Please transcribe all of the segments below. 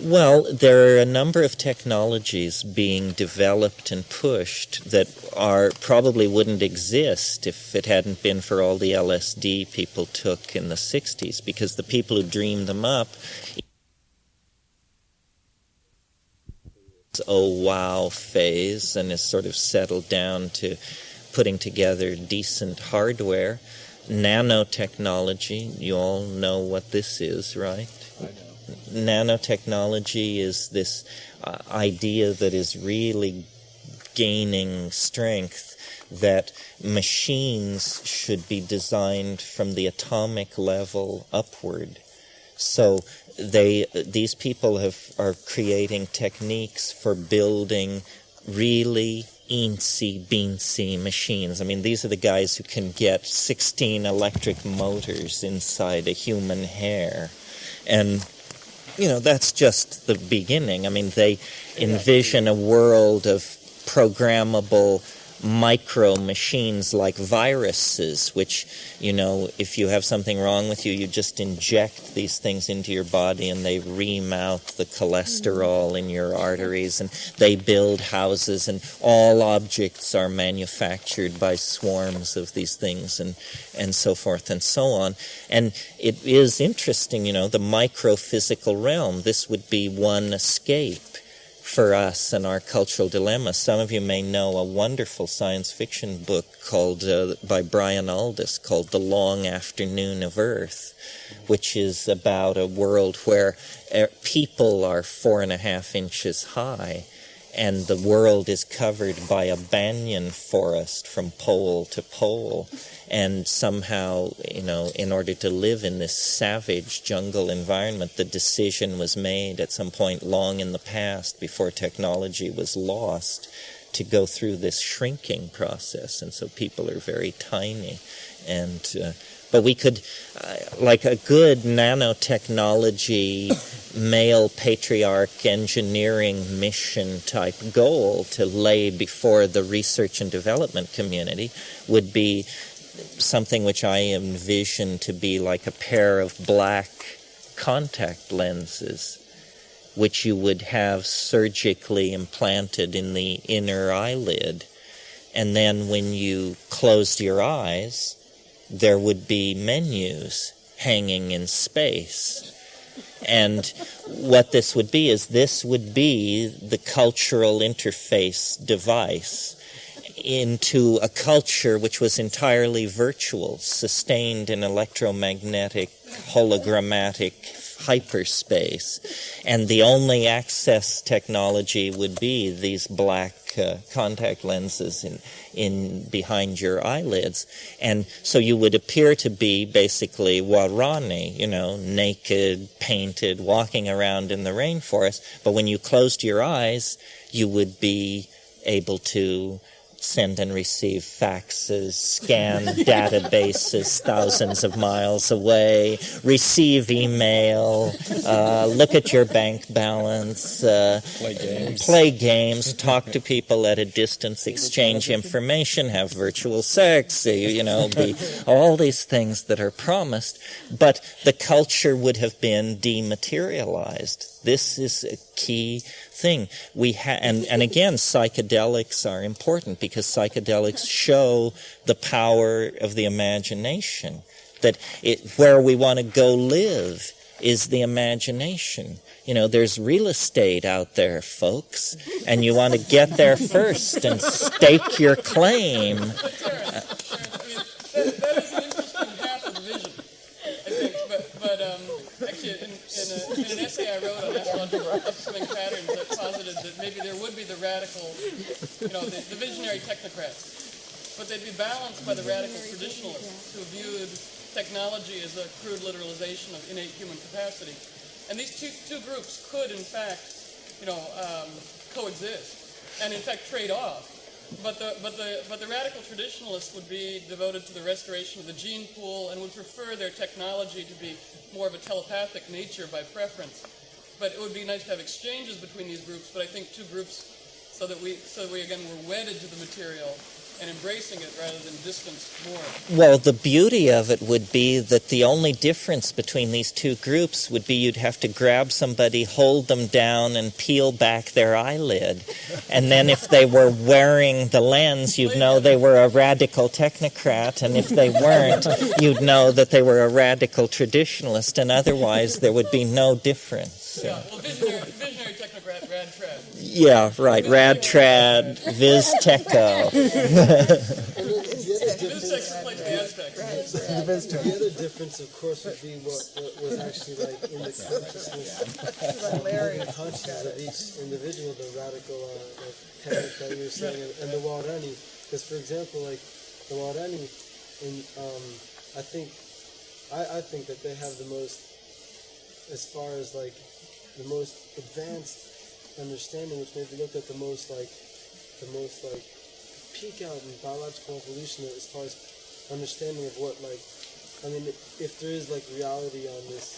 Well, there are a number of technologies being developed and pushed that probably wouldn't exist if it hadn't been for all the LSD people took in the 60s, because the people who dreamed them up, oh wow phase, and has sort of settled down to putting together decent hardware. Nanotechnology, you all know what this is, right? I know. Nanotechnology is this idea that is really gaining strength, that machines should be designed from the atomic level upward. So these people are creating techniques for building really eensy-beensy machines. I mean, these are the guys who can get 16 electric motors inside a human hair. And that's just the beginning. I mean, they envision a world of programmable micro machines like viruses, which, if you have something wrong with you, you just inject these things into your body and they ream out the cholesterol in your arteries, and they build houses, and all objects are manufactured by swarms of these things, and so forth and so on. And it is interesting, the micro-physical realm. This would be one escape for us and our cultural dilemma. Some of you may know a wonderful science fiction book by Brian Aldiss called The Long Afternoon of Earth, which is about a world where people are 4.5 inches high, and the world is covered by a banyan forest from pole to pole. And somehow, in order to live in this savage jungle environment, the decision was made at some point long in the past, before technology was lost, to go through this shrinking process. And so people are very tiny. But we could, like a good nanotechnology, male patriarch engineering mission type goal to lay before the research and development community would be something which I envision to be like a pair of black contact lenses, which you would have surgically implanted in the inner eyelid. And then when you closed your eyes, there would be menus hanging in space. And what this would be is the cultural interface device into a culture which was entirely virtual, sustained in electromagnetic, hologrammatic hyperspace. And the only access technology would be these black contact lenses in behind your eyelids. And so you would appear to be basically Warani, naked, painted, walking around in the rainforest. But when you closed your eyes, you would be able to send and receive faxes, scan databases thousands of miles away, receive email, look at your bank balance, play games, talk to people at a distance, exchange information, have virtual sex, be all these things that are promised, but the culture would have been dematerialized. This is a key thing. And again, psychedelics are important because psychedelics show the power of the imagination. That where we want to go live is the imagination. There's real estate out there, folks, and you want to get there first and stake your claim. In an essay I wrote on astrological upcoming patterns, I posited that maybe there would be the radical, the visionary technocrats, but they'd be balanced by the radical traditionalists who viewed technology as a crude literalization of innate human capacity. And these two groups could, in fact, coexist and, in fact, trade off. But the radical traditionalists would be devoted to the restoration of the gene pool and would prefer their technology to be more of a telepathic nature by preference. But it would be nice to have exchanges between these groups. But I think two groups, so that we again were wedded to the material, and embracing it rather than distance more. Well, the beauty of it would be that the only difference between these two groups would be you'd have to grab somebody, hold them down, and peel back their eyelid. And then if they were wearing the lens, you'd know they were a radical technocrat, and if they weren't, you'd know that they were a radical traditionalist, and otherwise there would be no difference. Yeah, well, visionary technocrat, rad trad. Yeah, right, rad trad, viz techo. The other difference, of course, would be what was actually like in the consciousness of each individual, the radical technique that you were saying, and the Warani. Because, for example, like the Warani, I think that they have the most, as far as like the most advanced understanding, which maybe looked at the most peak out in biological evolution as far as understanding of what, like, I mean, if there is like reality on this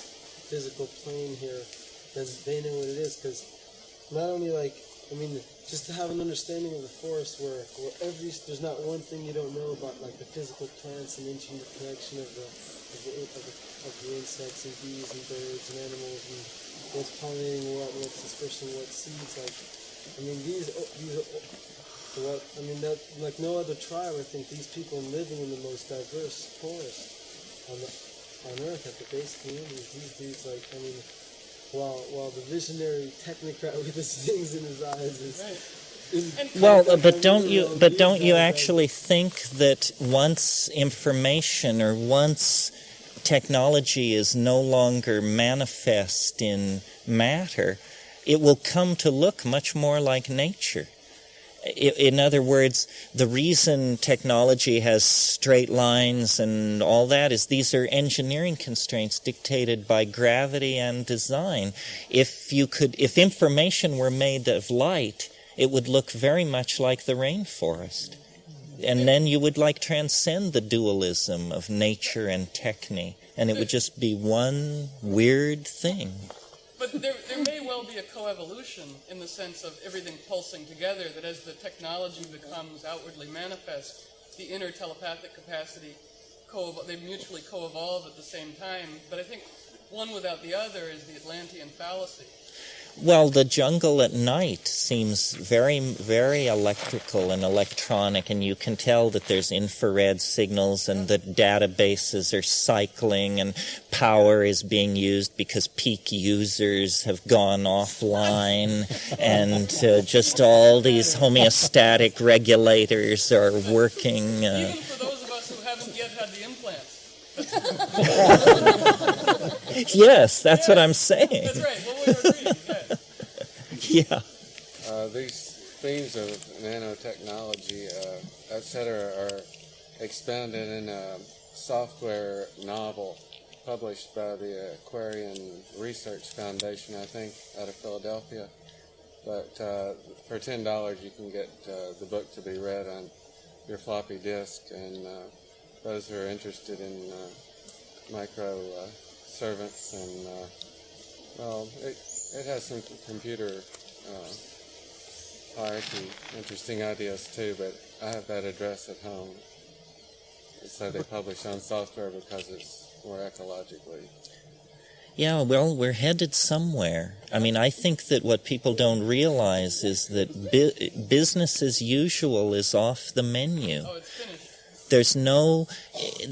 physical plane here, then they know what it is. Because not only like, I mean, just to have an understanding of the forest where there's not one thing you don't know about, like the physical plants and ancient connection of the insects and bees and birds and animals and what's pollinating what, what's dispersing what seeds. Like, I mean, that, like no other tribe, I think these people living in the most diverse forest on Earth at the base communities, these dudes, like, I mean, while the visionary technocrat with his things in his eyes is well, but don't you actually think that once information or once technology is no longer manifest in matter, it will come to look much more like nature? In other words, the reason technology has straight lines and all that is these are engineering constraints dictated by gravity and design. If information were made of light, it would look very much like the rainforest. And then you would like transcend the dualism of nature and techne, and it would just be one weird thing. But there may well be a coevolution in the sense of everything pulsing together, that as the technology becomes outwardly manifest, the inner telepathic capacity, they mutually co-evolve at the same time. But I think one without the other is the Atlantean fallacy. Well, the jungle at night seems very, very electrical and electronic, and you can tell that there's infrared signals and the databases are cycling and power is being used because peak users have gone offline and just all these homeostatic regulators are working. Even for those of us who haven't yet had the implants. Yes, that's what I'm saying. That's right. Well, we're agreeing. Yeah. These themes of nanotechnology, etc., are expounded in a software novel published by the Aquarian Research Foundation, I think, out of Philadelphia. But for $10, you can get the book to be read on your floppy disk, and those who are interested in micro servants and it has some computer hierarchy, interesting ideas too, but I have that address at home. So they publish on software because it's more ecologically. Yeah, well, we're headed somewhere. I mean, I think that what people don't realize is that business as usual is off the menu. Oh, it's finished. There's no,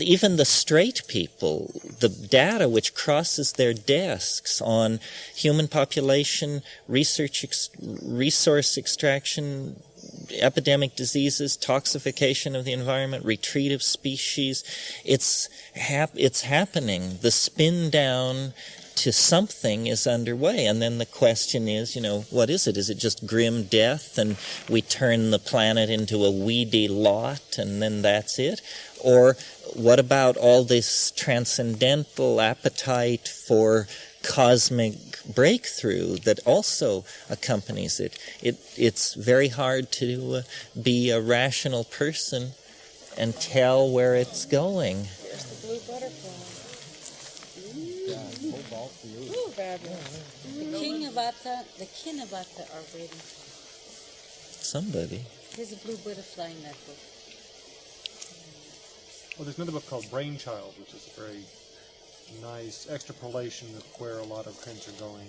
even the straight people, the data which crosses their desks on human population, resource extraction, epidemic diseases, toxification of the environment, retreat of species, it's happening. The spin down to something is underway, and then the question is, what is it? Is it just grim death and we turn the planet into a weedy lot and then that's it? Or what about all this transcendental appetite for cosmic breakthrough that also accompanies it? It's very hard to be a rational person and tell where it's going. Here's the blue butterfly. Ooh, fabulous. The Kinabata are waiting. Somebody. There's a blue butterfly in that book. Well, there's another book called Brainchild, which is a very nice extrapolation of where a lot of trends are going.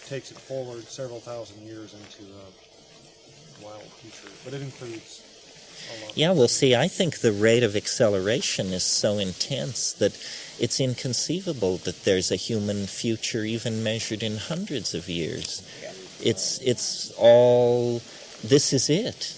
Takes it forward several thousand years into a wild future, but it includes a lot. Yeah, well, see, I think the rate of acceleration is so intense that it's inconceivable that there's a human future even measured in hundreds of years. It's all, this is it.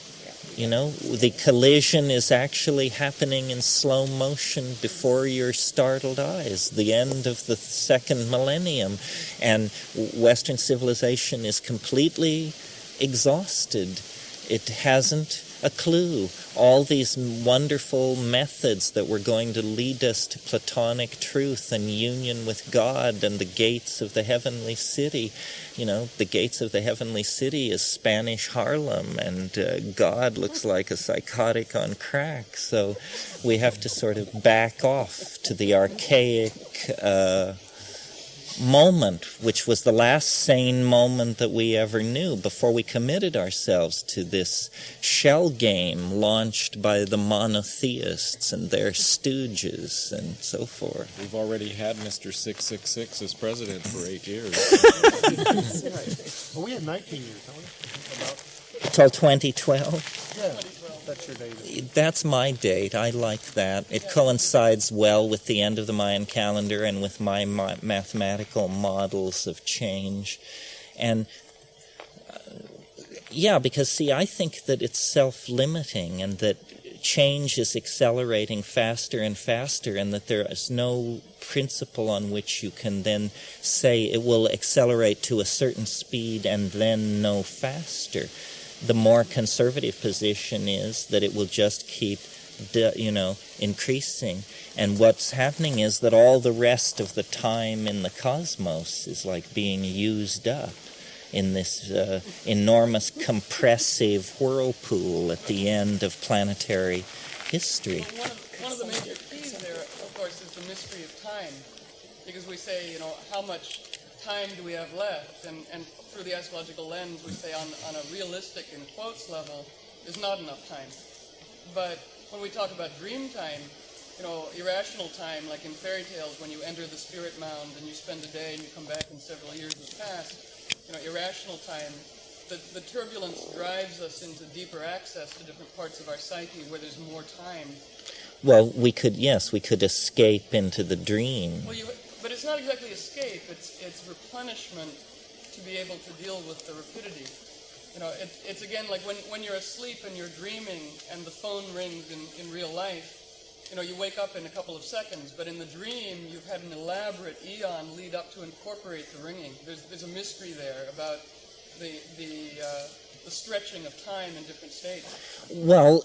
You know, the collision is actually happening in slow motion before your startled eyes, the end of the second millennium, and Western civilization is completely exhausted. It hasn't a clue. All these wonderful methods that were going to lead us to Platonic truth and union with God and the gates of the heavenly city. You know, the gates of the heavenly city is Spanish Harlem, and God looks like a psychotic on crack. So we have to sort of back off to the archaic moment, which was the last sane moment that we ever knew before we committed ourselves to this shell game launched by the monotheists and their stooges and so forth. We've already had Mr. 666 as president for 8 years. Well, we had 19 years, don't we? About, Till 2012? yeah, that's your date. That's my date. I like that. It coincides well with the end of the Mayan calendar and with my mathematical models of change. And yeah, because see, I think that it's self-limiting and that change is accelerating faster and faster, and that there is no principle on which you can then say it will accelerate to a certain speed and then no faster. The more conservative position is that it will just keep, increasing. And what's happening is that all the rest of the time in the cosmos is like being used up in this enormous compressive whirlpool at the end of planetary history. One of the major keys there, of course, is the mystery of time. Because we say, how much time do we have left? And through the astrological lens, we say on a realistic, in quotes, level, there's not enough time. But when we talk about dream time, irrational time, like in fairy tales, when you enter the spirit mound and you spend a day and you come back and several years have passed, irrational time, the turbulence drives us into deeper access to different parts of our psyche where there's more time. Well, we could escape into the dream. Well, but it's not exactly escape, it's replenishment to be able to deal with the rapidity. It's again like when you're asleep and you're dreaming and the phone rings in real life, you wake up in a couple of seconds, but in the dream you've had an elaborate eon lead up to incorporate the ringing. There's a mystery there about the stretching of time in different states. Well,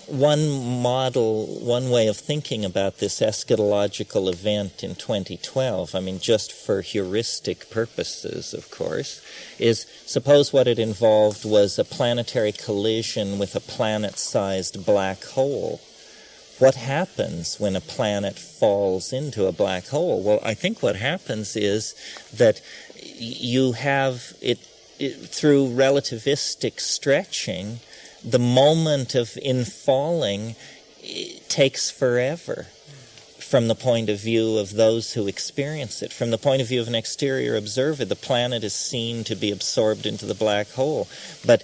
one way of thinking about this eschatological event in 2012, just for heuristic purposes, of course, is suppose what it involved was a planetary collision with a planet-sized black hole. What happens when a planet falls into a black hole? Well, I think what happens is that you have it through relativistic stretching, the moment of infalling takes forever from the point of view of those who experience it. From the point of view of an exterior observer, the planet is seen to be absorbed into the black hole. But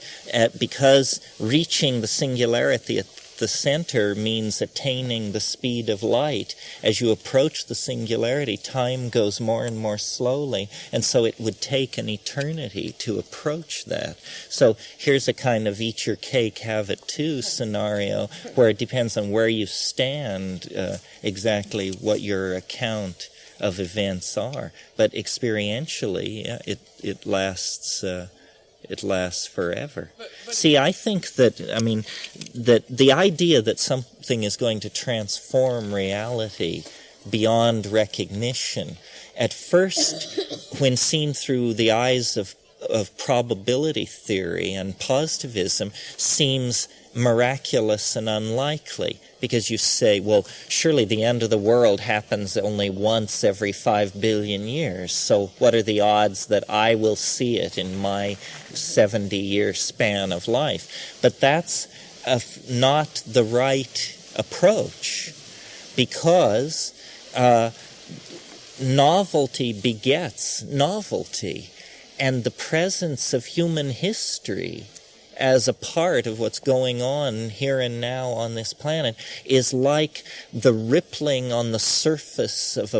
because reaching the singularity at the center means attaining the speed of light, as you approach the singularity, time goes more and more slowly, and so it would take an eternity to approach that. So here's a kind of eat your cake, have it too scenario, where it depends on where you stand, exactly what your account of events are. But experientially, it lasts... It lasts forever. But see, I think that the idea that something is going to transform reality beyond recognition, at first, when seen through the eyes of probability theory and positivism, seems miraculous and unlikely, because you say, well, surely the end of the world happens only once every 5 billion years, so what are the odds that I will see it in my 70-year span of life? But that's not the right approach, because novelty begets novelty, and the presence of human history as a part of what's going on here and now on this planet is like the rippling on the surface of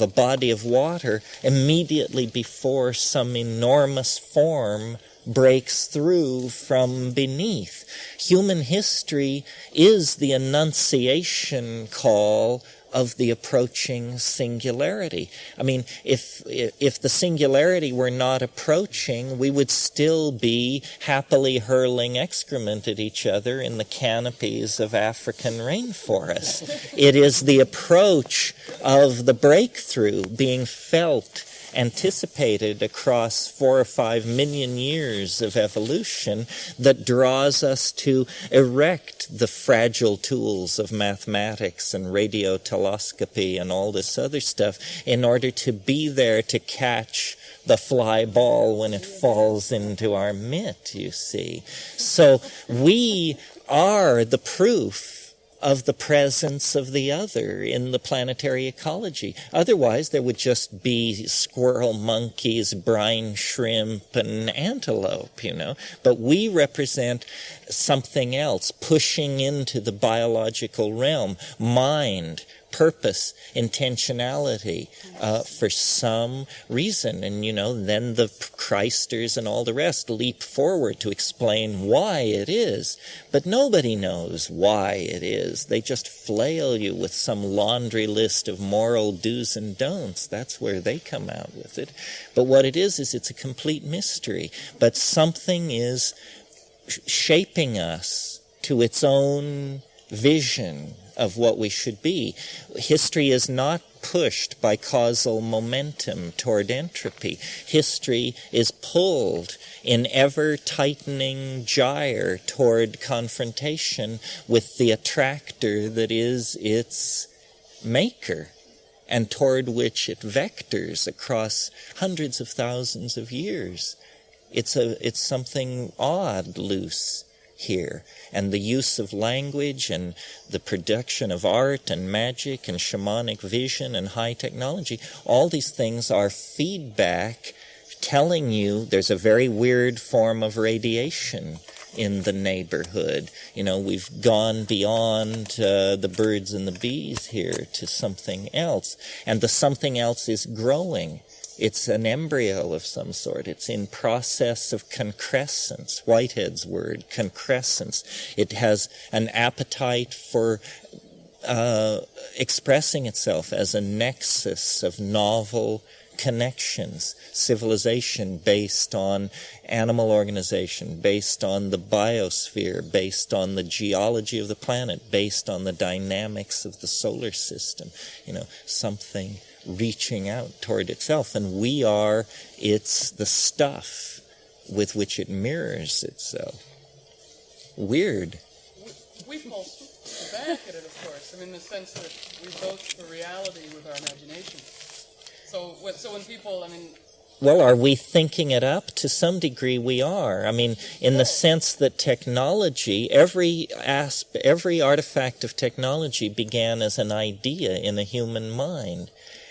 a body of water immediately before some enormous form breaks through from beneath. Human history is the annunciation call of the approaching singularity. I mean, if the singularity were not approaching, we would still be happily hurling excrement at each other in the canopies of African rainforests. It is the approach of the breakthrough being felt, anticipated across 4 or 5 million years of evolution that draws us to erect the fragile tools of mathematics and radiotelescopy and all this other stuff in order to be there to catch the fly ball when it falls into our mitt, you see. So we are the proof of the presence of the other in the planetary ecology. Otherwise, there would just be squirrel monkeys, brine shrimp, and antelope, you know. But we represent something else, pushing into the biological realm, mind, purpose, intentionality, for some reason. And, you know, then the Christers and all the rest leap forward to explain why it is. But nobody knows why it is. They just flail you with some laundry list of moral do's and don'ts. That's where they come out with it. But what it is it's a complete mystery. But something is shaping us to its own vision of what we should be. History is not pushed by causal momentum toward entropy. History is pulled in ever-tightening gyre toward confrontation with the attractor that is its maker, and toward which it vectors across hundreds of thousands of years. It's something odd loose here. And the use of language and the production of art and magic and shamanic vision and high technology, all these things are feedback telling you there's a very weird form of radiation in the neighborhood. You know, we've gone beyond the birds and the bees here to something else. And the something else is growing. It's an embryo of some sort. It's in process of concrescence, Whitehead's word, concrescence. It has an appetite for expressing itself as a nexus of novel connections, civilization based on animal organization, based on the biosphere, based on the geology of the planet, based on the dynamics of the solar system. You know, something reaching out toward itself, and we are the stuff with which it mirrors itself. Weird. We pulse back at it, of course. I mean, in the sense that we boast the reality with our imagination. So when people, I mean... Well, are we thinking it up? To some degree we are. I mean, in the sense that technology, every artifact of technology began as an idea in a human mind.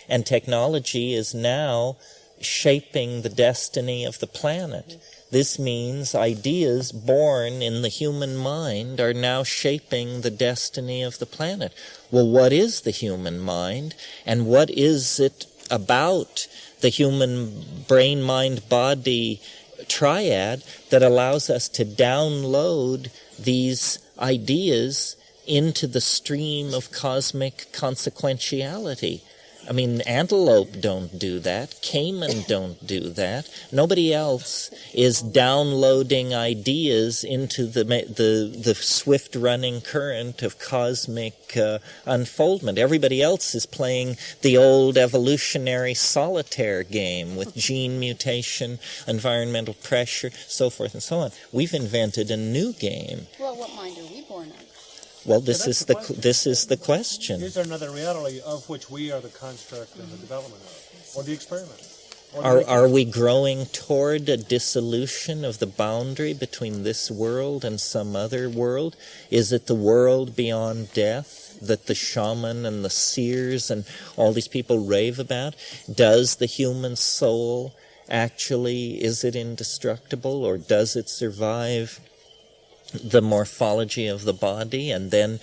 And technology is now shaping the destiny of the planet. This means ideas born in the human mind are now shaping the destiny of the planet. Well, what is the human mind? And what is it about the human brain, mind, body triad that allows us to download these ideas into the stream of cosmic consequentiality? I mean, antelope don't do that. Caiman don't do that. Nobody else is downloading ideas into the swift-running current of cosmic unfoldment. Everybody else is playing the old evolutionary solitaire game with gene mutation, environmental pressure, so forth and so on. We've invented a new game. Well, what mind are we born of? Well, this is the question. Is there another reality of which we are the construct and the development of, or the experiment? Are we growing toward a dissolution of the boundary between this world and some other world? Is it the world beyond death that the shaman and the seers and all these people rave about? Does the human soul actually, is it indestructible, or does it survive the morphology of the body? And then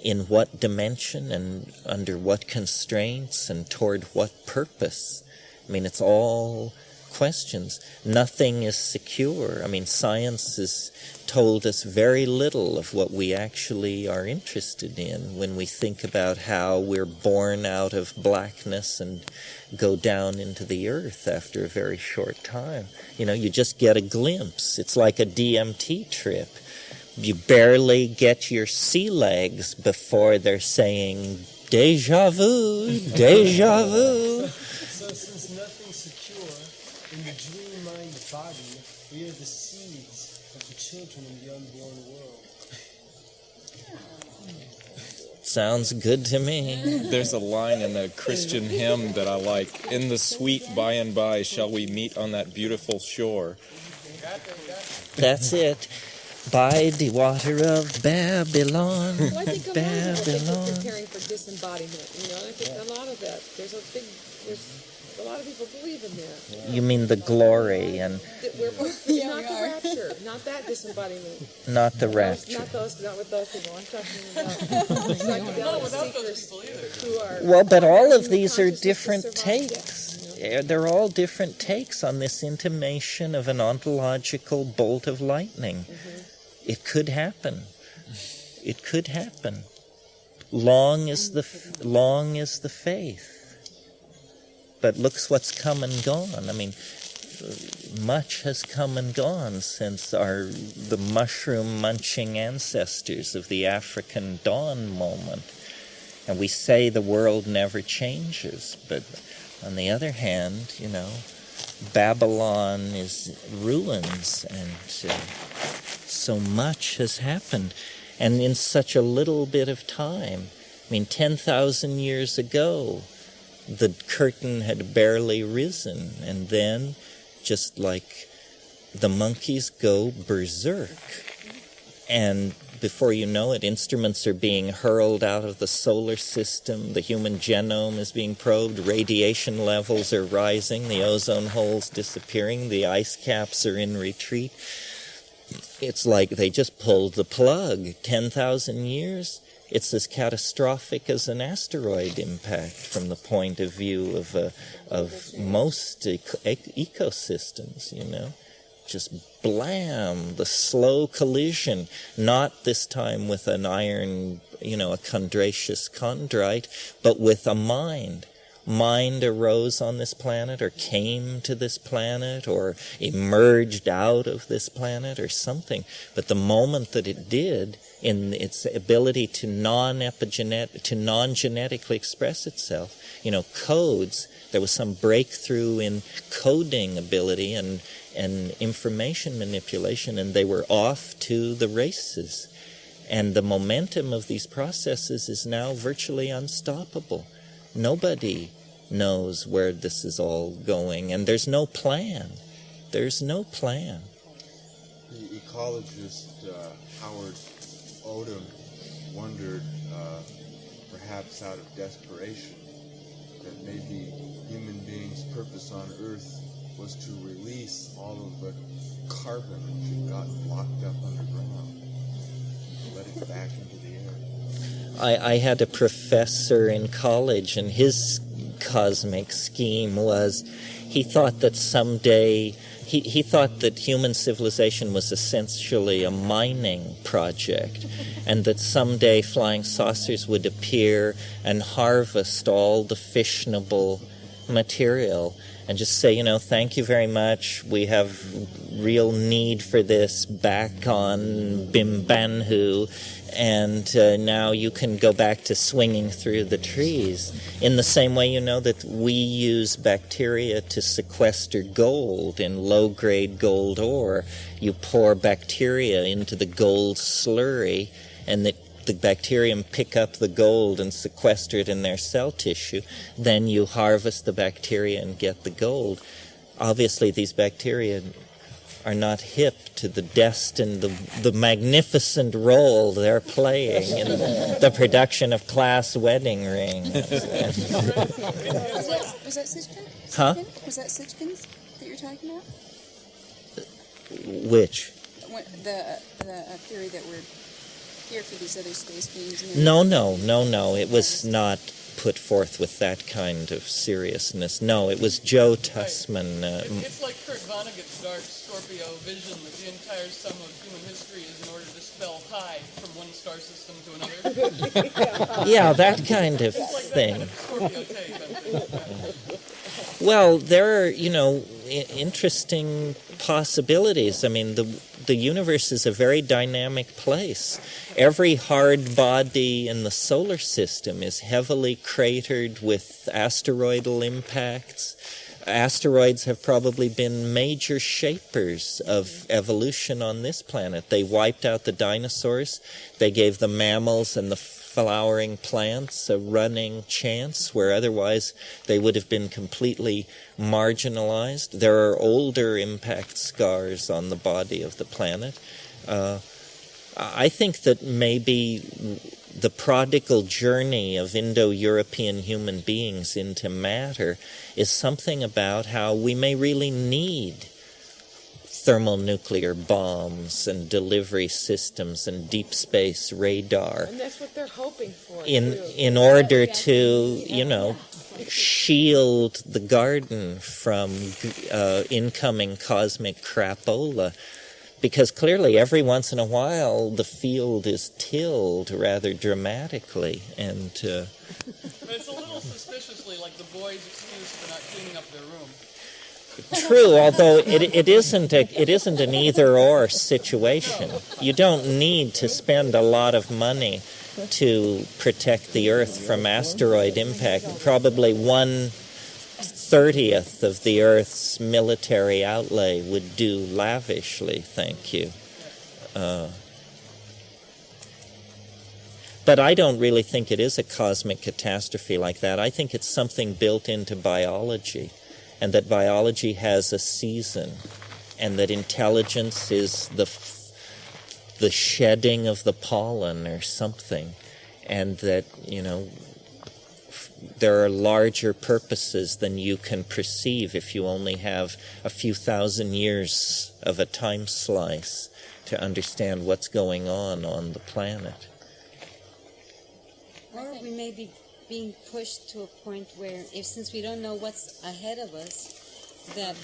in what dimension and under what constraints and toward what purpose? I mean, it's all questions. Nothing is secure. I mean, science has told us very little of what we actually are interested in when we think about how we're born out of blackness and go down into the earth after a very short time. You know, you just get a glimpse. It's like a DMT trip. You barely get your sea legs before they're saying, "Deja vu, deja vu." So since nothing's secure in the dream mind body, we are the seeds of the children in the unborn world. Sounds good to me. There's a line in a Christian hymn that I like. In the sweet by and by shall we meet on that beautiful shore. That's it. By the water of Babylon, Well, I think a lot of it, I think we're Babylon. preparing for disembodiment. You know, I think a lot of that. There's a lot of people believe in that. You mean the glory and That we're not the rapture, not that disembodiment. not the rapture. Not with those people. I'm talking about psychedelic without those seekers people either. who are. Well, but all of these are consciousness to different survive takes. death, you know? They're all different takes on this intimation of an ontological bolt of lightning. It could happen. It could happen. Long is the faith. But looks what's come and gone. I mean, much has come and gone since the mushroom munching ancestors of the African dawn moment. And we say the world never changes, but on the other hand, you know, Babylon is ruins, and so much has happened, and in such a little bit of time. I mean, 10,000 years ago, the curtain had barely risen, and then, just like the monkeys go berserk, and before you know it, instruments are being hurled out of the solar system, the human genome is being probed, radiation levels are rising, the ozone hole's disappearing, the ice caps are in retreat. It's like they just pulled the plug. 10,000 years? It's as catastrophic as an asteroid impact from the point of view of most ecosystems, you know. Just blam, the slow collision, not this time with an iron, you know, a chondracious chondrite, but with a mind. Mind arose on this planet, or came to this planet, or emerged out of this planet, or something. But the moment that it did, in its ability to non-genetically express itself, you know, codes, there was some breakthrough in coding ability and information manipulation, and they were off to the races. And the momentum of these processes is now virtually unstoppable. Nobody knows where this is all going, and there's no plan. There's no plan. The ecologist Howard Odom wondered, perhaps out of desperation, that maybe human beings' purpose on Earth was to release all of the carbon which had gotten locked up underground, let it back into the air. I had a professor in college, and his cosmic scheme was, he thought that someday, he thought that human civilization was essentially a mining project, and that someday flying saucers would appear and harvest all the fissionable material and just say, you know, thank you very much, we have real need for this back on Bimbanhu, and now you can go back to swinging through the trees. In the same way, you know, that we use bacteria to sequester gold in low-grade gold ore. You pour bacteria into the gold slurry, and the bacterium pick up the gold and sequester it in their cell tissue. Then you harvest the bacteria and get the gold. obviously these bacteria are not hip to the destined, the magnificent role they're playing in the production of class wedding rings. Was that Sitchkins? Huh? Was that Sitchkins that you're talking about? Which? The theory that we're here for these other space beings. No. It was not put forth with that kind of seriousness. No, it was Joe Tussman. It's like Kurt Vonnegut's dark Scorpio vision that the entire sum of human history is in order to spell pi from one star system to another. Yeah, that kind of It's like thing. that kind of Scorpio take. Well, there are, interesting possibilities. I mean, the universe is a very dynamic place. Every hard body in the solar system is heavily cratered with asteroidal impacts. Asteroids have probably been major shapers of evolution on this planet. They wiped out the dinosaurs. They gave the mammals and the flowering plants a running chance where otherwise they would have been completely marginalized. There are older impact scars on the body of the planet. I think that maybe the prodigal journey of Indo-European human beings into matter is something about how we may really need thermonuclear bombs and delivery systems and deep space radar. And that's what they're hoping for. In order to, shield the garden from incoming cosmic crapola. Because clearly every once in a while the field is tilled rather dramatically. And But it's a little suspiciously like the boys' excuse for not cleaning up their room. true, although it isn't an either-or situation. You don't need to spend a lot of money to protect the Earth from asteroid impact. Probably 1/30th of the Earth's military outlay would do lavishly, thank you. But I don't really think it is a cosmic catastrophe like that. I think it's something built into biology, and that biology has a season, and that intelligence is the shedding of the pollen or something, and that, there are larger purposes than you can perceive if you only have a few thousand years of a time slice to understand what's going on the planet. Or we may be being pushed to a point where, since we don't know what's ahead of us, that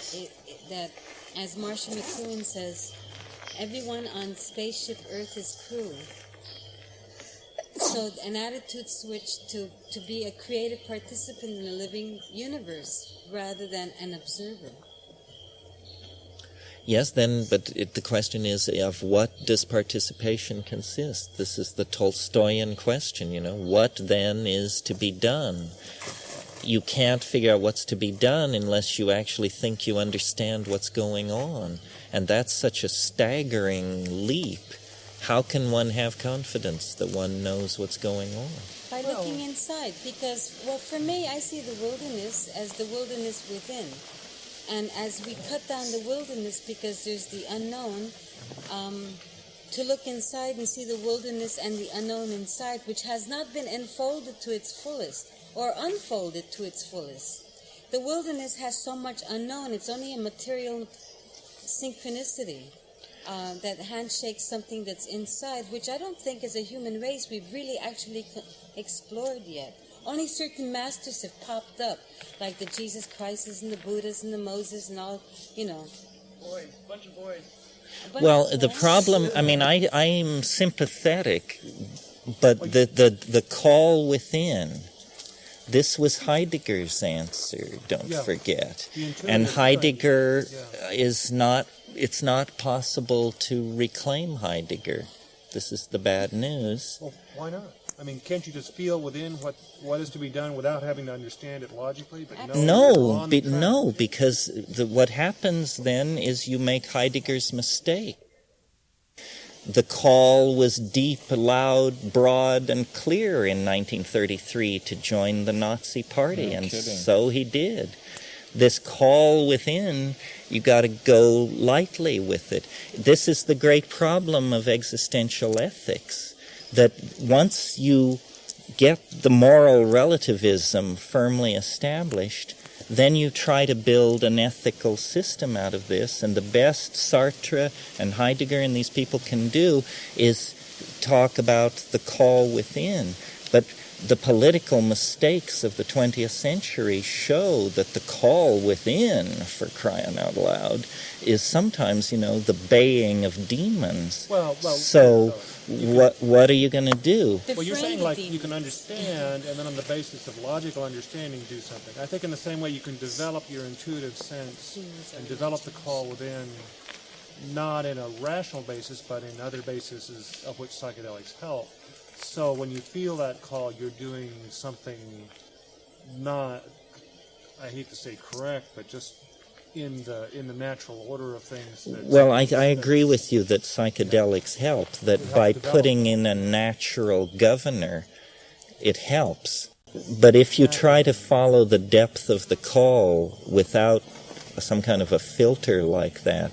as Marshall McLuhan says, everyone on spaceship Earth is crew. So an attitude switch to be a creative participant in a living universe rather than an observer. Yes, but the question is, of what does participation consist? This is the Tolstoyan question, What then is to be done? You can't figure out what's to be done unless you actually think you understand what's going on. And that's such a staggering leap. How can one have confidence that one knows what's going on? By looking inside, because, for me, I see the wilderness as the wilderness within. And as we cut down the wilderness because there's the unknown, to look inside and see the wilderness and the unknown inside, which has not been enfolded to its fullest or unfolded to its fullest. The wilderness has so much unknown. It's only a material synchronicity that handshakes something that's inside, which I don't think as a human race we've really actually explored yet. Only certain masters have popped up, like the Jesus Christs and the Buddhas and the Moses and all, Boys, bunch of boys. Well, the problem, I'm sympathetic, but the call within, this was Heidegger's answer, don't forget. And Heidegger it's not possible to reclaim Heidegger. This is the bad news. Well, why not? Can't you just feel within what is to be done without having to understand it logically? But No, because what happens then is you make Heidegger's mistake. The call was deep, loud, broad, and clear in 1933 to join the Nazi Party, so he did. this call within, you got to go lightly with it. This is the great problem of existential ethics, that once you get the moral relativism firmly established, then you try to build an ethical system out of this, and the best Sartre and Heidegger and these people can do is talk about the call within. But the political mistakes of the 20th century show that the call within, for crying out loud, is sometimes, the baying of demons. So what are you going to do? Well, you're saying you can understand, and then on the basis of logical understanding do something. I think in the same way you can develop your intuitive sense and develop the call within, not in a rational basis, but in other bases of which psychedelics help. So when you feel that call, you're doing something not, I hate to say correct, but just in the natural order of things. Well, I agree with you that psychedelics help, that by putting in a natural governor, it helps. But if you try to follow the depth of the call without some kind of a filter like that,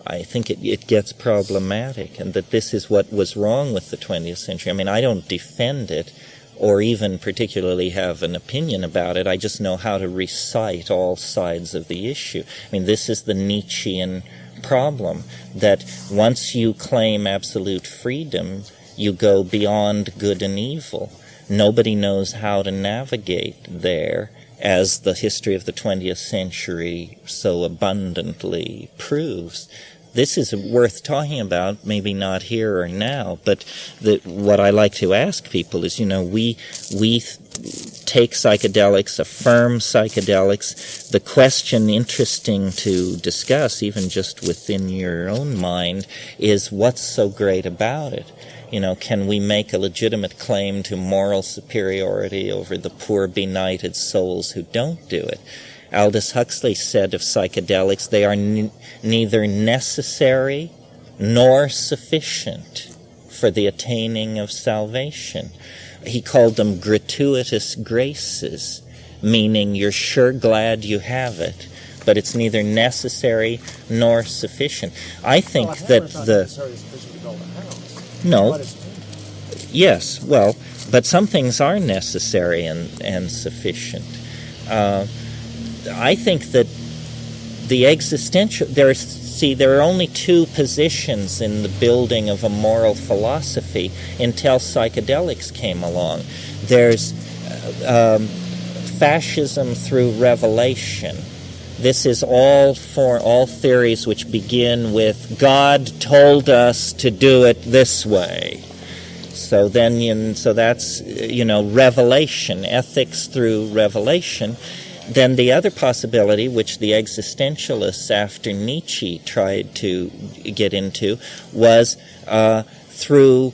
I think it gets problematic, and that this is what was wrong with the 20th century. I mean, I don't defend it or even particularly have an opinion about it. I just know how to recite all sides of the issue. I mean, this is the Nietzschean problem, that once you claim absolute freedom, you go beyond good and evil. Nobody knows how to navigate there, as the history of the 20th century so abundantly proves. This is worth talking about, maybe not here or now, but what I like to ask people is, we take psychedelics, affirm psychedelics. The question interesting to discuss, even just within your own mind, is what's so great about it? Can we make a legitimate claim to moral superiority over the poor benighted souls who don't do it? Aldous Huxley said of psychedelics, they are neither necessary nor sufficient for the attaining of salvation. He called them gratuitous graces, meaning you're sure glad you have it, but it's neither necessary nor sufficient. I think that yes, but some things are necessary and sufficient. I think that the existential, there are only two positions in the building of a moral philosophy until psychedelics came along. There's fascism through revelation. This is all theories which begin with God told us to do it this way. So that's revelation, ethics through revelation. Then the other possibility, which the existentialists after Nietzsche tried to get into, was through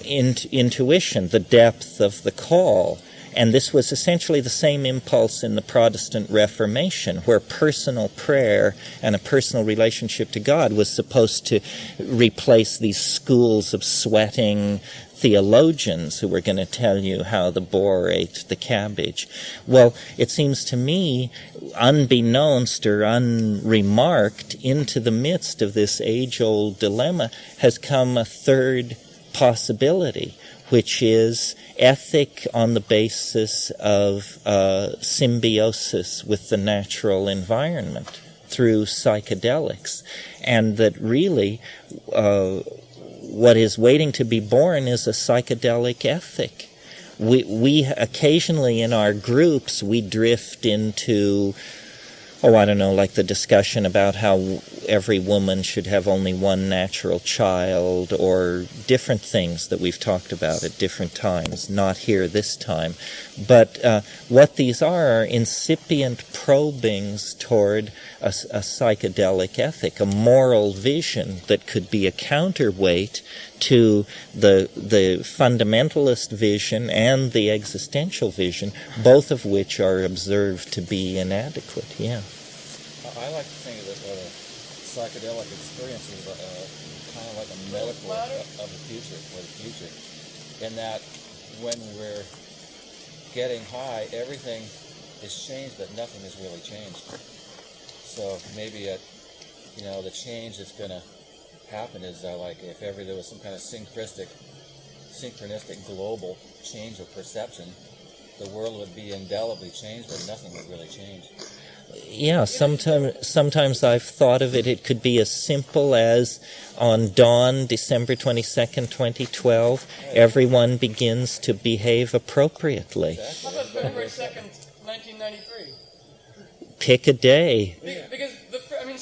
intuition, the depth of the call. And this was essentially the same impulse in the Protestant Reformation, where personal prayer and a personal relationship to God was supposed to replace these schools of sweating theologians who were going to tell you how the boar ate the cabbage. Well, it seems to me, unbeknownst or unremarked, into the midst of this age-old dilemma has come a third possibility, which is ethic on the basis of symbiosis with the natural environment through psychedelics. And that really what is waiting to be born is a psychedelic ethic. We occasionally in our groups, we drift into, like the discussion about how every woman should have only one natural child, or different things that we've talked about at different times, not here this time. But what these are incipient probings toward a psychedelic ethic, a moral vision that could be a counterweight to the fundamentalist vision and the existential vision, both of which are observed to be inadequate. Yeah. I like to think that psychedelic experience is kind of like a metaphor of the future, in that when we're getting high, everything is changed, but nothing has really changed. So maybe the change that's going to happen is like if ever there was some kind of synchronistic global change of perception, the world would be indelibly changed, but nothing would really change. Yeah, sometimes I've thought of it. It could be as simple as on dawn, December 22nd, 2012, everyone begins to behave appropriately. How about February 2nd, 1993? Pick a day. Because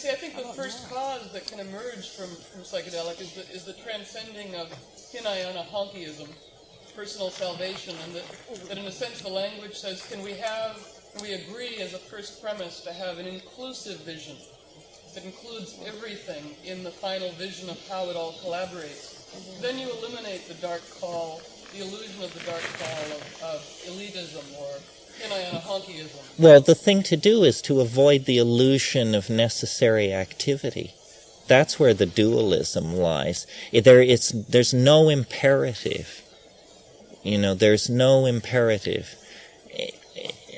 I think the first cause that can emerge from psychedelic is the transcending of Hinayana honkyism, personal salvation, and that in a sense the language says, can we agree as a first premise to have an inclusive vision that includes everything in the final vision of how it all collaborates. Then you eliminate the dark call, the illusion of the dark call of elitism or Hinayana honkyism. Well, the thing to do is to avoid the illusion of necessary activity. That's where the dualism lies. There's no imperative. There's no imperative.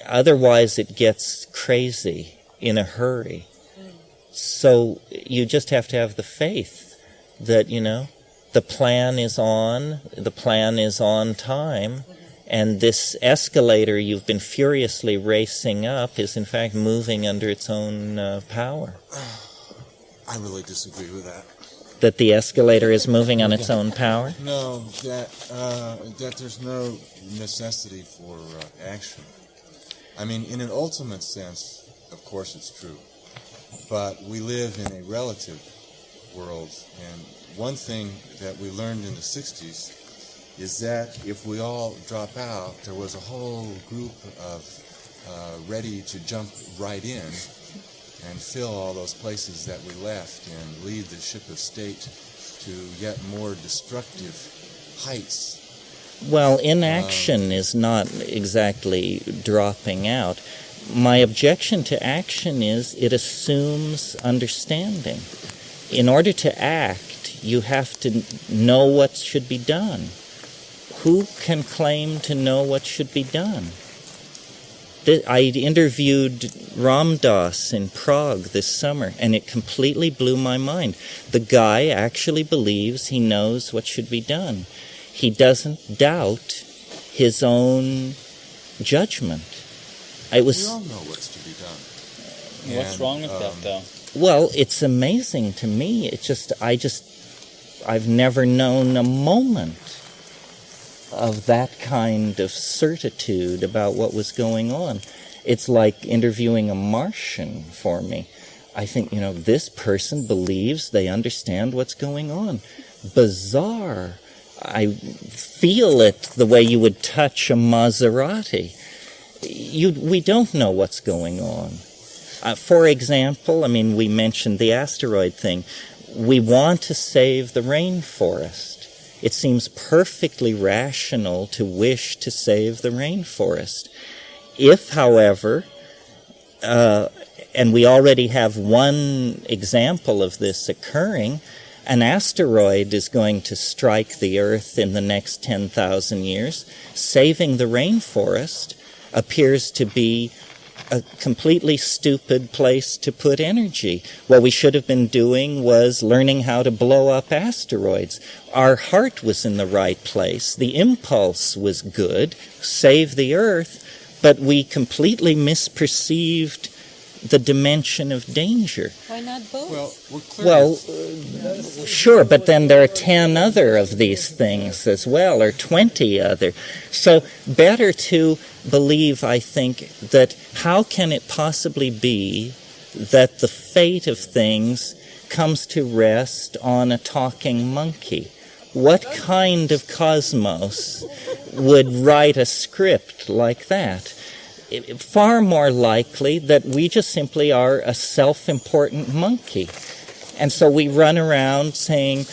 Otherwise, it gets crazy in a hurry. So you just have to have the faith that, the plan is on time, and this escalator you've been furiously racing up is in fact moving under its own power. I really disagree with that. That the escalator is moving on its own power? No, that there's no necessity for action. I mean, in an ultimate sense, of course it's true. But we live in a relative world, and one thing that we learned in the 60s is that if we all drop out, there was a whole group of ready to jump right in and fill all those places that we left and lead the ship of state to yet more destructive heights. Well, inaction is not exactly dropping out. My objection to action is it assumes understanding. In order to act, you have to know what should be done. Who can claim to know what should be done? I interviewed Ram Dass in Prague this summer, and it completely blew my mind. The guy actually believes he knows what should be done. He doesn't doubt his own judgment. We all know what's to be done. What's wrong with that, though? Well, it's amazing to me. I've never known a moment of that kind of certitude about what was going on. It's like interviewing a Martian for me. I think, this person believes they understand what's going on. Bizarre. I feel it the way you would touch a Maserati. We don't know what's going on. For example, we mentioned the asteroid thing. We want to save the rainforest. It seems perfectly rational to wish to save the rainforest. If, however, and we already have one example of this occurring, an asteroid is going to strike the Earth in the next 10,000 years. Saving the rainforest appears to be a completely stupid place to put energy. What we should have been doing was learning how to blow up asteroids. Our heart was in the right place. The impulse was good, save the Earth, but we completely misperceived the dimension of danger. Why not both? Well, sure, but then there are 10 other of these things as well, or 20 other. So better to believe, I think, that how can it possibly be that the fate of things comes to rest on a talking monkey? What kind of cosmos would write a script like that? Far more likely that we just simply are a self-important monkey. And so we run around saying,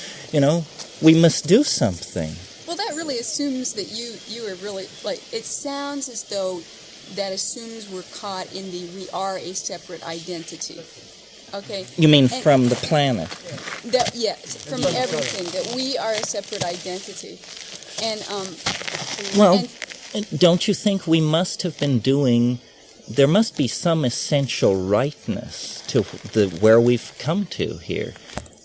we must do something. Well, that really assumes that you are really, it sounds as though that assumes we're caught in the we are a separate identity. Okay? You mean from the planet? Yes, from everything, that we are a separate identity. And, don't you think we must have been doing there must be some essential rightness to where we've come to here.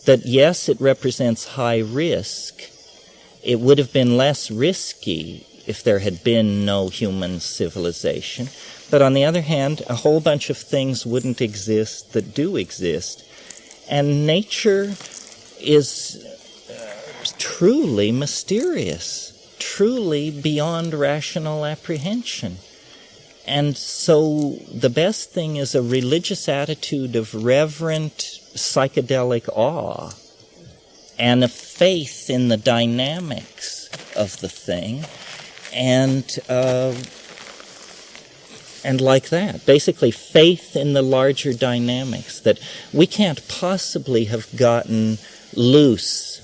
That yes, it represents high risk. It would have been less risky if there had been no human civilization. But on the other hand, a whole bunch of things wouldn't exist that do exist. And nature is truly mysterious, truly beyond rational apprehension. And so the best thing is a religious attitude of reverent psychedelic awe and a faith in the dynamics of the thing, and like that, basically faith in the larger dynamics, that we can't possibly have gotten loose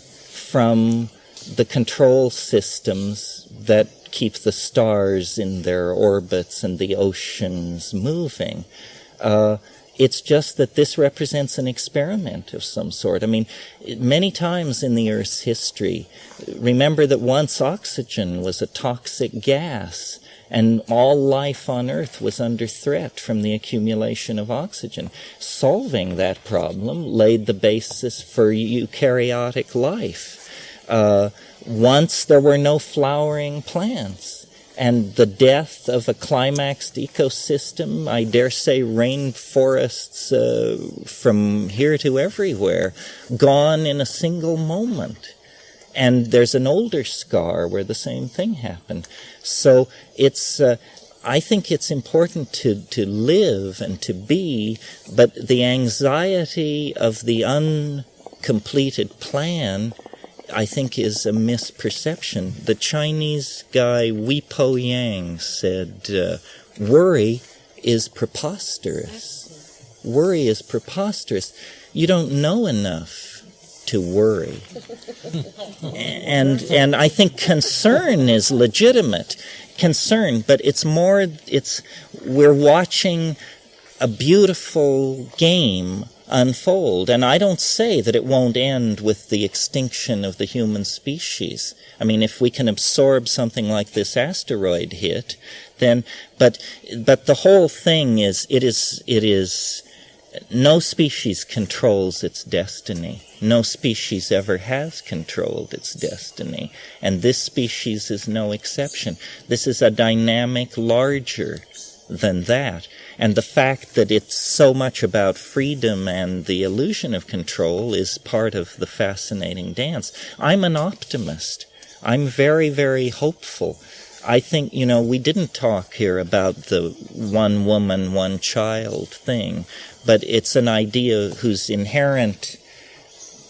from the control systems that keep the stars in their orbits and the oceans moving. It's just that this represents an experiment of some sort. I mean, many times in the Earth's history, remember that once oxygen was a toxic gas, and all life on Earth was under threat from the accumulation of oxygen. Solving that problem laid the basis for eukaryotic life. Once there were no flowering plants, and the death of a climaxed ecosystem, I dare say rainforests from here to everywhere, gone in a single moment. And there's an older scar where the same thing happened. So it's, I think it's important to live and to be, but the anxiety of the uncompleted plan, I think, is a misperception. The Chinese guy Wi Po Yang said, worry is preposterous. Worry is preposterous. You don't know enough to worry. And I think concern is legitimate. Concern, but we're watching a beautiful game unfold. And I don't say that it won't end with the extinction of the human species. I mean, if we can absorb something like this asteroid hit, then, but the whole thing is, it is, no species controls its destiny. No species ever has controlled its destiny. And this species is no exception. This is a dynamic larger than that. And the fact that it's so much about freedom and the illusion of control is part of the fascinating dance. I'm an optimist. I'm very, very hopeful. I think, we didn't talk here about the one woman, one child thing, but it's an idea whose inherent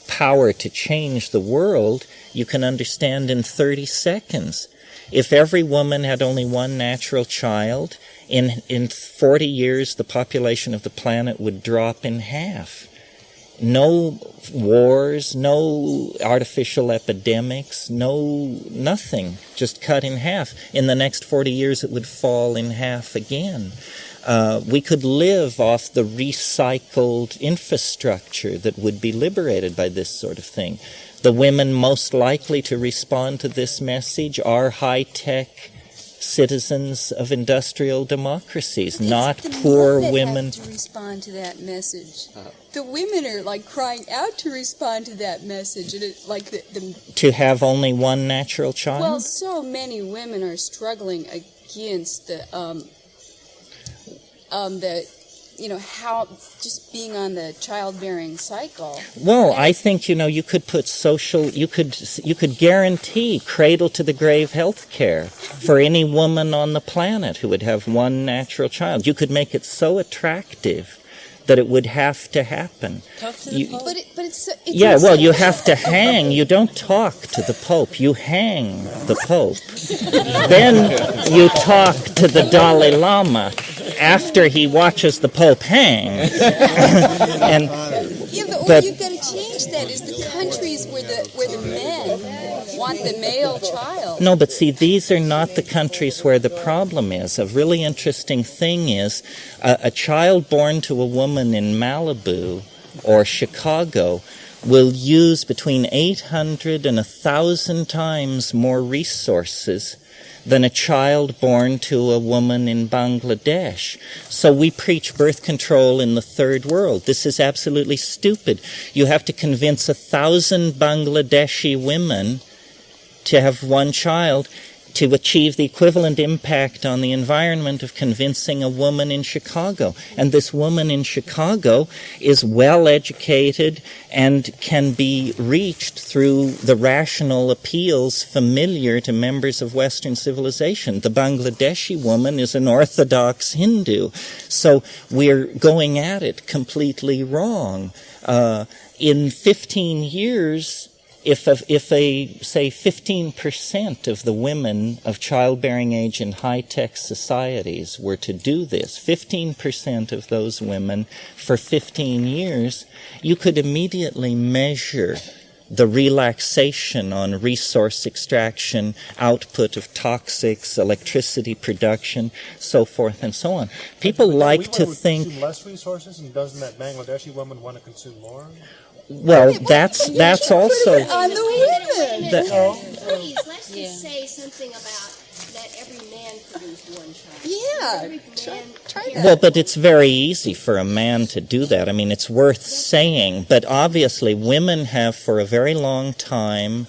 power to change the world you can understand in 30 seconds. If every woman had only one natural child, in 40 years the population of the planet would drop in half. No wars, no artificial epidemics, nothing, just cut in half. In the next 40 years it would fall in half again. We could live off the recycled infrastructure that would be liberated by this sort of thing. The women most likely to respond to this message are high-tech citizens of industrial democracies, not poor women. Have to respond to that message. The women are like crying out to respond to that message, and it, like to have only one natural child. Well, so many women are struggling against how just being on the childbearing cycle. Well, I think, you could put you could guarantee cradle to the grave health care for any woman on the planet who would have one natural child. You could make it so attractive that it would have to happen. Talk to the Pope. But it's yeah, well, you have to hang. You don't talk to the Pope. You hang the Pope. Then you talk to the Dalai Lama after he watches the Pope hang. But you've got to change that. Is the countries where the men want the male child. No, but see, these are not the countries where the problem is. A really interesting thing is a child born to a woman in Malibu or Chicago will use between 800 and 1,000 times more resources than a child born to a woman in Bangladesh. So we preach birth control in the third world. This is absolutely stupid. You have to convince 1,000 Bangladeshi women to have one child to achieve the equivalent impact on the environment of convincing a woman in Chicago. And this woman in Chicago is well educated and can be reached through the rational appeals familiar to members of Western civilization. The Bangladeshi woman is an Orthodox Hindu. So we're going at it completely wrong. In 15 years, if say 15% of the women of childbearing age in high-tech societies were to do this, 15% of those women for 15 years, you could immediately measure the relaxation on resource extraction, output of toxics, electricity production, so forth and so on. People like to think... consume less resources, and doesn't that Bangladeshi woman want to consume more? Well, that's also... On the women! Please, let's just say something about let every man produce one child. Yeah, try that. Well, but it's very easy for a man to do that. I mean, it's worth saying. But obviously, women have for a very long time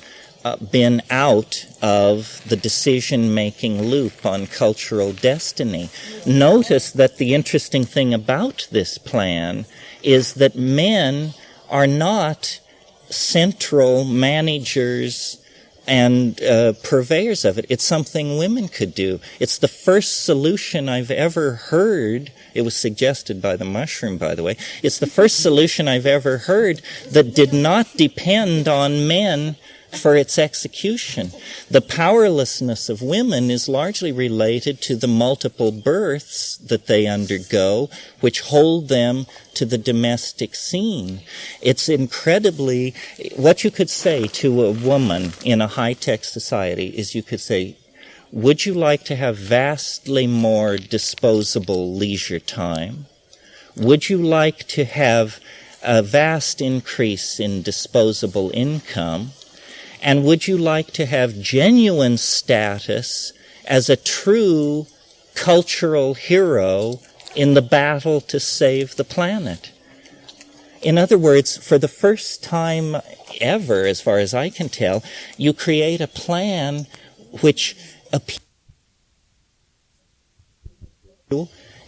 been out of the decision-making loop on cultural destiny. Notice that the interesting thing about this plan is that men are not central managers and purveyors of it. It's something women could do. It's the first solution I've ever heard. It was suggested by the mushroom, by the way. It's the first solution I've ever heard that did not depend on men for its execution. The powerlessness of women is largely related to the multiple births that they undergo, which hold them to the domestic scene. It's incredibly... What you could say to a woman in a high-tech society is you could say, would you like to have vastly more disposable leisure time? Would you like to have a vast increase in disposable income? And would you like to have genuine status as a true cultural hero in the battle to save the planet? In other words, for the first time ever, as far as I can tell, you create a plan which appeals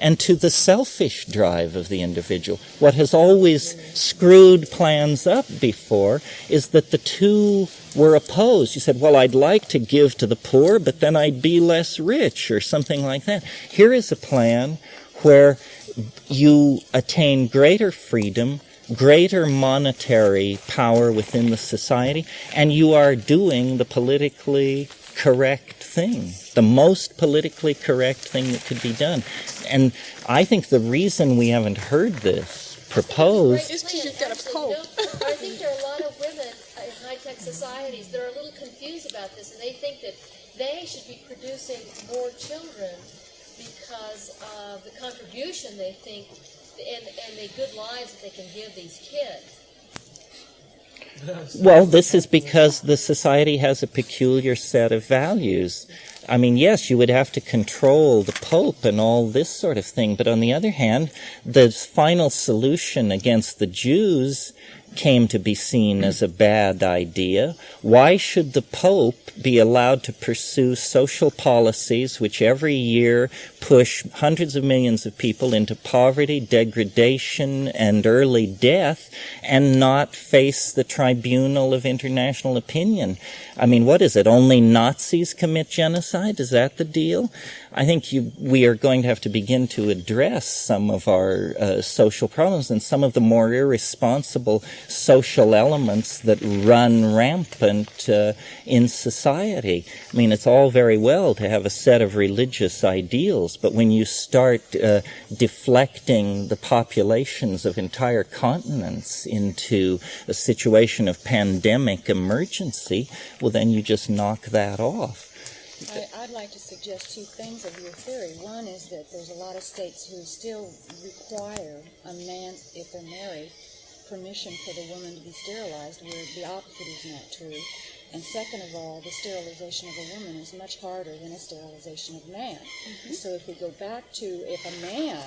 and to the selfish drive of the individual. What has always screwed plans up before is that the two were opposed. You said, well, I'd like to give to the poor, but then I'd be less rich, or something like that. Here is a plan where you attain greater freedom, greater monetary power within the society, and you are doing the politically correct thing, the most politically correct thing that could be done. And I think the reason we haven't heard this proposed... Is because you've got a pope. I think there are a lot of women in high-tech societies that are a little confused about this, and they think that they should be producing more children because of the contribution they think and the good lives that they can give these kids. Well, this is because the society has a peculiar set of values. I mean, yes, you would have to control the Pope and all this sort of thing, but on the other hand, the final solution against the Jews came to be seen as a bad idea. Why should the Pope be allowed to pursue social policies which every year push hundreds of millions of people into poverty, degradation, and early death, and not face the tribunal of international opinion? I mean, what is it? Only Nazis commit genocide? Is that the deal? I think we are going to have to begin to address some of our social problems and some of the more irresponsible social elements that run rampant in society. I mean, it's all very well to have a set of religious ideals, but when you start deflecting the populations of entire continents into a situation of pandemic emergency, well, then you just knock that off. I'd like to suggest two things of your theory. One is that there's a lot of states who still require a man, if they're married, permission for the woman to be sterilized, where the opposite is not true. And second of all, the sterilization of a woman is much harder than a sterilization of man. So if we go back to if a man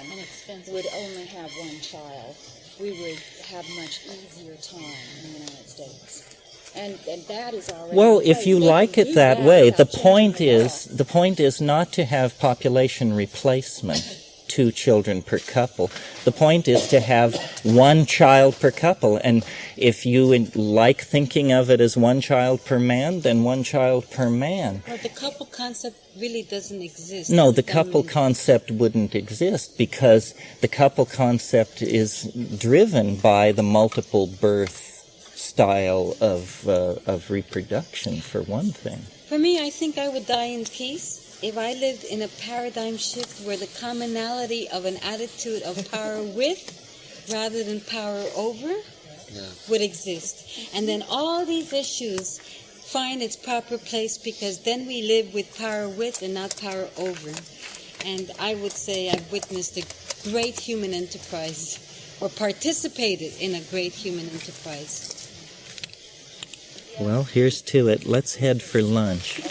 would only have one child, we would have much easier time in the United States. And that is already Well, in if place. you They like can it do that way, the without point changing the is not to have population replacement, 2 children per couple. The point is to have 1 child per couple. And if you like thinking of it as 1 child per man, then 1 child per man. Well, the couple concept really doesn't exist. No, the couple concept wouldn't exist because the couple concept is driven by the multiple birth style of reproduction, for one thing. For me, I think I would die in peace if I lived in a paradigm shift where the commonality of an attitude of power with rather than power over would exist. And then all these issues find its proper place because then we live with power with and not power over. And I would say I've witnessed a great human enterprise or participated in a great human enterprise. Well, here's to it. Let's head for lunch.